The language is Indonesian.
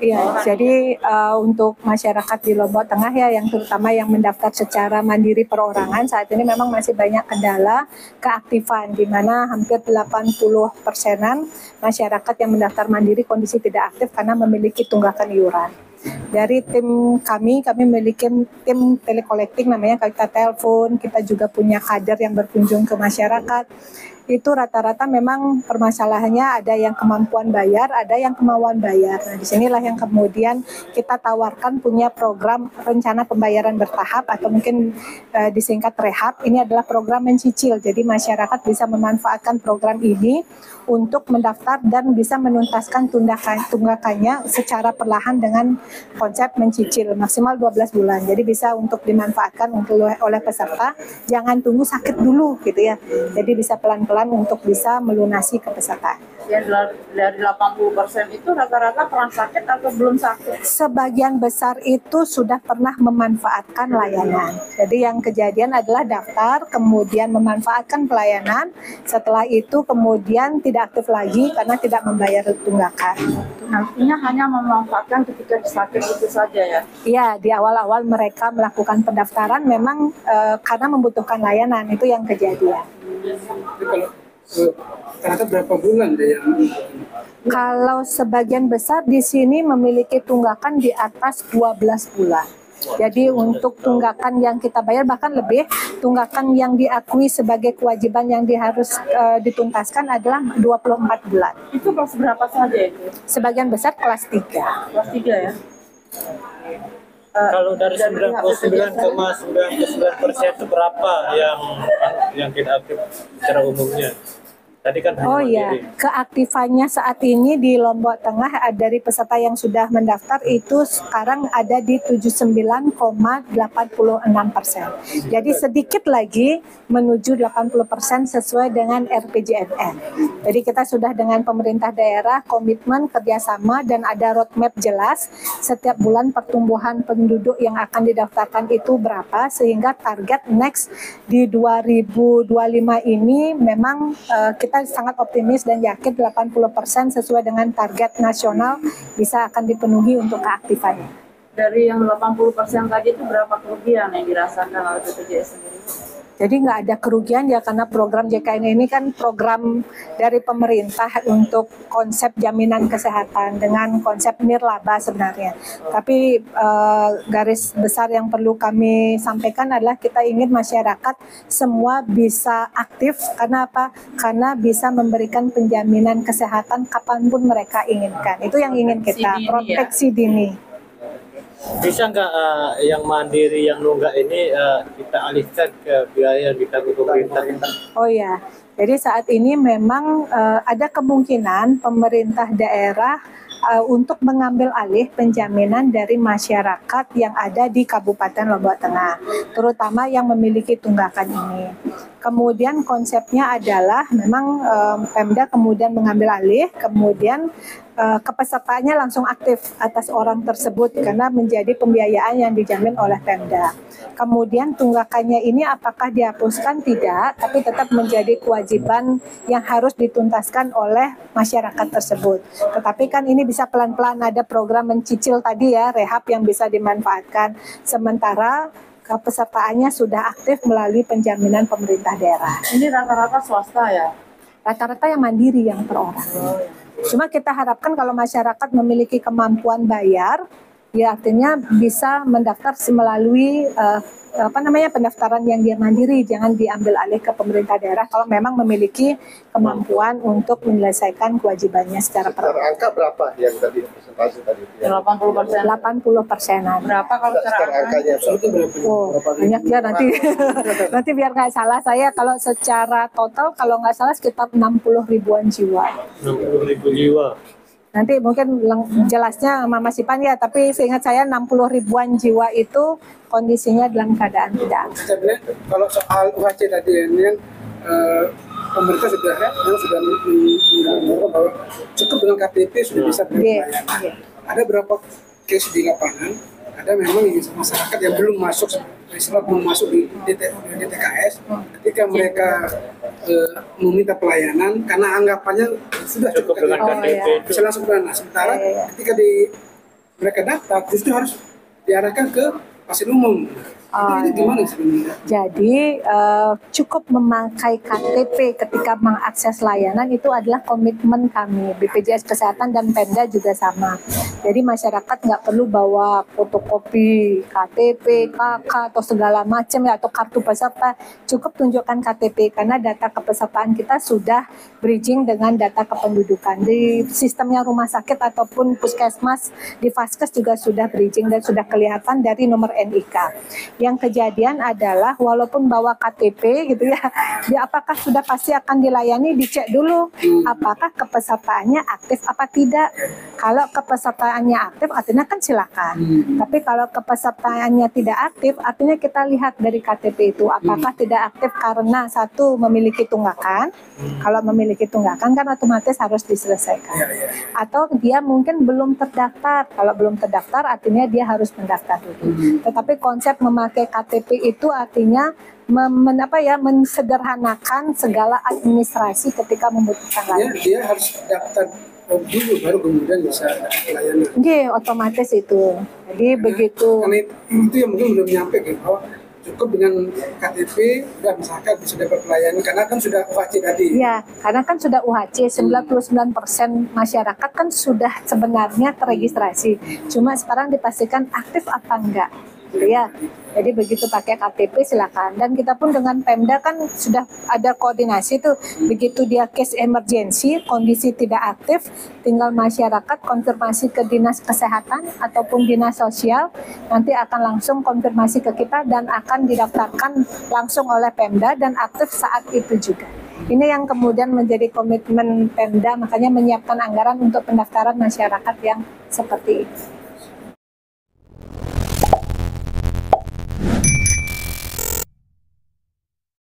Iya, jadi untuk masyarakat di Lombok Tengah ya, yang terutama yang mendaftar secara mandiri perorangan, saat ini memang masih banyak kendala keaktifan, di mana hampir 80%-an masyarakat yang mendaftar mandiri kondisi tidak aktif karena memiliki tunggakan iuran. Dari tim kami memiliki tim telecollecting namanya, kita telepon, kita juga punya kader yang berkunjung ke masyarakat. Itu rata-rata memang permasalahannya ada yang kemampuan bayar, ada yang kemauan bayar. Nah, disinilah yang kemudian kita tawarkan punya program rencana pembayaran bertahap atau mungkin disingkat REHAP. Ini adalah program mencicil, jadi masyarakat bisa memanfaatkan program ini untuk mendaftar dan bisa menuntaskan tunggakannya secara perlahan dengan konsep mencicil maksimal 12 bulan. Jadi bisa untuk dimanfaatkan oleh peserta, jangan tunggu sakit dulu gitu ya. Jadi bisa pelan-pelan untuk bisa melunasi ke peserta. Yang dari 80% itu rata-rata pernah sakit atau belum sakit? Sebagian besar itu sudah pernah memanfaatkan layanan. Jadi yang kejadian adalah daftar, kemudian memanfaatkan pelayanan, setelah itu kemudian tidak aktif lagi karena tidak membayar tunggakan. Artinya hanya memanfaatkan ketika sakit itu saja ya? Iya, di awal-awal mereka melakukan pendaftaran memang karena membutuhkan layanan, itu yang kejadian. Ternyata berapa bulan deh yang? Kalau sebagian besar di sini memiliki tunggakan di atas 12 bulan. Jadi untuk tunggakan yang kita bayar bahkan lebih, tunggakan yang diakui sebagai kewajiban yang harus dituntaskan adalah 24 bulan. Itu kelas berapa saja itu? Sebagian besar kelas 3. Kelas 3 ya? Kalau dari 99,99% itu berapa yang tidak aktif secara umumnya? Tadi kan Oh iya, keaktifannya saat ini di Lombok Tengah dari peserta yang sudah mendaftar itu sekarang ada di 79,86%. Jadi sedikit lagi menuju 80% sesuai dengan RPJMN. Jadi kita sudah dengan pemerintah daerah komitmen kerjasama dan ada roadmap jelas setiap bulan pertumbuhan penduduk yang akan didaftarkan itu berapa, sehingga target next di 2025 ini memang kita sangat optimis dan yakin 80% sesuai dengan target nasional bisa akan dipenuhi untuk keaktifannya. Dari yang 80% tadi itu berapa kerugian yang dirasakan oleh BPJS sendiri? Jadi nggak ada kerugian ya, karena program JKN ini kan program dari pemerintah untuk konsep jaminan kesehatan dengan konsep nirlaba sebenarnya. Tapi garis besar yang perlu kami sampaikan adalah kita ingin masyarakat semua bisa aktif. Karena apa? Karena bisa memberikan penjaminan kesehatan kapanpun mereka inginkan. Itu yang ingin kita, proteksi dini. Bisa nggak yang mandiri, yang nunggak ini kita alihkan ke biaya yang ditanggung pemerintah? Oh ya, jadi saat ini memang ada kemungkinan pemerintah daerah untuk mengambil alih penjaminan dari masyarakat yang ada di Kabupaten Lombok Tengah, terutama yang memiliki tunggakan ini. Kemudian konsepnya adalah memang Pemda kemudian mengambil alih, kemudian kepesertaannya langsung aktif atas orang tersebut karena menjadi pembiayaan yang dijamin oleh Pemda. Kemudian tunggakannya ini apakah dihapuskan? Tidak, tapi tetap menjadi kewajiban yang harus dituntaskan oleh masyarakat tersebut. Tetapi kan ini bisa pelan-pelan, ada program mencicil tadi ya, rehab yang bisa dimanfaatkan. Sementara kepesertaannya sudah aktif melalui penjaminan pemerintah daerah. Ini rata-rata swasta ya? Rata-rata yang mandiri yang per orang. Cuma kita harapkan kalau masyarakat memiliki kemampuan bayar, ya artinya bisa mendaftar melalui pendaftaran yang dia mandiri, jangan diambil alih ke pemerintah daerah kalau memang memiliki kemampuan untuk menyelesaikan kewajibannya secara perorangan. Angka berapa yang tadi presentasi tadi? 80%. 80%-an. Berapa kalau secara angkanya? Oh, banyak ya nanti. Nanti biar nggak salah saya, kalau secara total kalau nggak salah sekitar 60 ribuan jiwa. 60 ribu jiwa. Nanti mungkin jelasnya sama Mas Ipan ya, tapi seingat saya 60 ribuan jiwa itu kondisinya dalam keadaan tidak aktif. Kalau soal UHC tadi ini kan pemerintah sudah mendorong bahwa cukup dengan KTP sudah bisa berpelayanan. Ada berapa case di lapangan, ada memang masyarakat yang belum masuk, belum masuk di DTKS, ketika mereka meminta pelayanan karena anggapannya sudah cukup dengan KTP, bisa langsung dana. Sementara ketika di mereka daftar justru harus diarahkan ke pasien umum. Ini gimana sebenarnya? Jadi cukup memakai KTP ketika mengakses layanan itu adalah komitmen kami. BPJS Kesehatan dan Pemda juga sama. Jadi masyarakat nggak perlu bawa fotokopi KTP, KK atau segala macam ya, atau kartu peserta. Cukup tunjukkan KTP karena data kepesertaan kita sudah bridging dengan data kependudukan. Di sistemnya rumah sakit ataupun puskesmas di Vaskes juga sudah bridging dan sudah kelihatan dari nomor NIK. Yang kejadian adalah walaupun bawa KTP gitu ya, dia apakah sudah pasti akan dilayani, dicek dulu apakah kepesertaannya aktif apa tidak. Kalau kepesertaannya aktif artinya kan silakan. Tapi kalau kepesertaannya tidak aktif artinya kita lihat dari KTP itu apakah tidak aktif karena satu memiliki tunggakan. Kalau memiliki tunggakan kan otomatis harus diselesaikan. Atau dia mungkin belum terdaftar. Kalau belum terdaftar artinya dia harus mendaftar dulu. Tetapi konsep memakai KTP itu artinya mensederhanakan segala administrasi ketika membutuhkan layanan. Dia harus daftar dulu baru kemudian bisa layanan. Otomatis itu. Jadi begitu. Karena itu yang mungkin belum nyampe gitu, bahwa cukup dengan KTP sudah misalkan bisa dapat pelayanan karena kan sudah UHC tadi. Ya, karena kan sudah UHC 99% masyarakat kan sudah sebenarnya terregistrasi. Cuma sekarang dipastikan aktif apa enggak. Ya, jadi begitu pakai KTP silakan. Dan kita pun dengan Pemda kan sudah ada koordinasi tuh. Begitu dia case emergency, kondisi tidak aktif, tinggal masyarakat konfirmasi ke dinas kesehatan ataupun dinas sosial, nanti akan langsung konfirmasi ke kita dan akan didaftarkan langsung oleh Pemda dan aktif saat itu juga. Ini yang kemudian menjadi komitmen Pemda, makanya menyiapkan anggaran untuk pendaftaran masyarakat yang seperti itu.